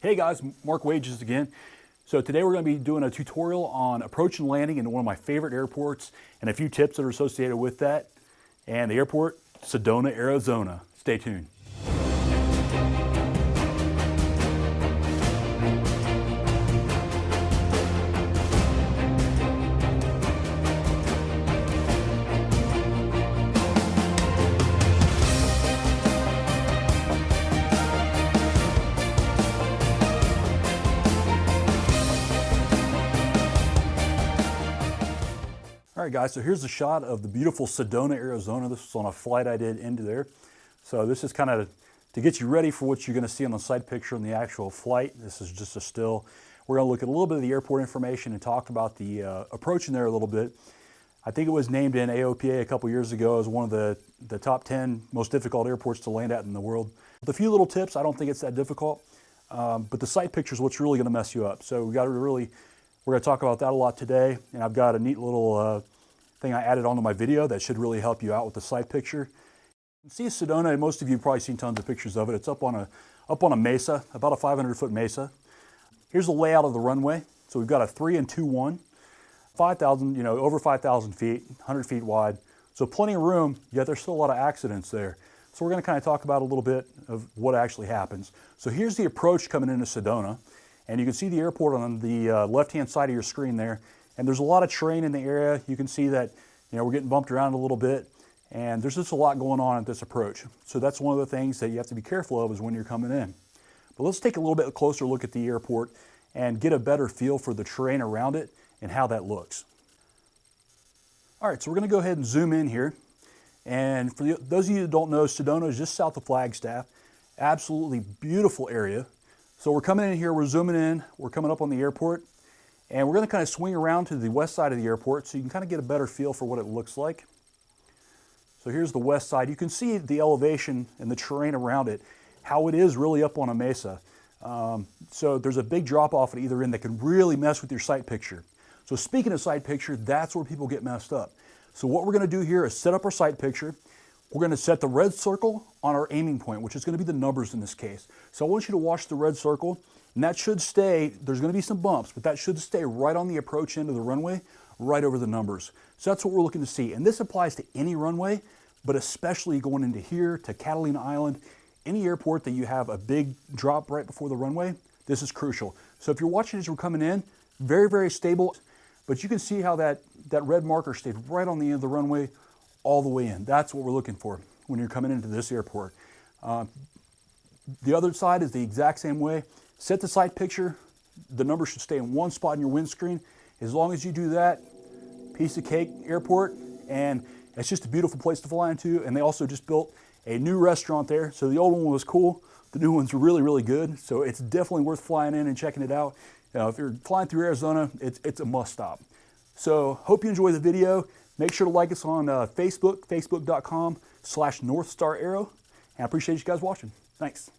Hey guys, Mark Wages again. So today we're going to be doing a tutorial on approach and landing in one of my favorite airports and a few tips that are associated with that. And the airport, Sedona, Arizona. Stay tuned. All right guys, so here's a shot of the beautiful Sedona, Arizona. This was on a flight I did into there. So this is kind of to get you ready for what you're going to see on the side picture in the actual flight. This is just a still. We're going to look at a little bit of the airport information and talk about the approach in there a little bit. I think it was named in AOPA a couple years ago as one of the top 10 most difficult airports to land at in the world. With a few little tips, I don't think it's that difficult, but the site picture is what's really going to mess you up. So we're going to talk about that a lot today, and I've got a neat little thing I added onto my video that should really help you out with the site picture. You can see Sedona, and most of you have probably seen tons of pictures of it. It's up on a mesa, about a 500-foot mesa. Here's the layout of the runway. So we've got a 3 and 2-1, 5,000, over 5,000 feet, 100 feet wide. So plenty of room, yet there's still a lot of accidents there. So we're going to kind of talk about a little bit of what actually happens. So here's the approach coming into Sedona. And you can see the airport on the left-hand side of your screen there. And there's a lot of terrain in the area. You can see that we're getting bumped around a little bit. And there's just a lot going on at this approach. So that's one of the things that you have to be careful of is when you're coming in. But let's take a little bit closer look at the airport and get a better feel for the terrain around it and how that looks. All right, so we're going to go ahead and zoom in here. And for those of you that don't know, Sedona is just south of Flagstaff. Absolutely beautiful area. So we're coming in here, we're zooming in, we're coming up on the airport, and we're going to kind of swing around to the west side of the airport so you can kind of get a better feel for what it looks like. So here's the west side. You can see the elevation and the terrain around it, how it is really up on a mesa. So there's a big drop off at either end that can really mess with your sight picture. So speaking of sight picture, that's where people get messed up. So what we're going to do here is set up our sight picture. We're going to set the red circle on our aiming point, which is going to be the numbers in this case. So I want you to watch the red circle, and that should stay, there's going to be some bumps, but that should stay right on the approach end of the runway, right over the numbers. So that's what we're looking to see. And this applies to any runway, but especially going into here to Catalina Island, any airport that you have a big drop right before the runway, this is crucial. So if you're watching as we're coming in, very, very stable, but you can see how that red marker stayed right on the end of the runway, all the way in. That's what we're looking for when you're coming into this airport. The other side is the exact same way. Set the sight picture. The number should stay in one spot in your windscreen. As long as you do that, piece of cake airport, and it's just a beautiful place to fly into. And they also just built a new restaurant there. So the old one was cool. The new one's really, really good. So it's definitely worth flying in and checking it out. If you're flying through Arizona, it's a must stop. So hope you enjoy the video. Make sure to like us on Facebook, facebook.com/NorthStarAero. And I appreciate you guys watching. Thanks.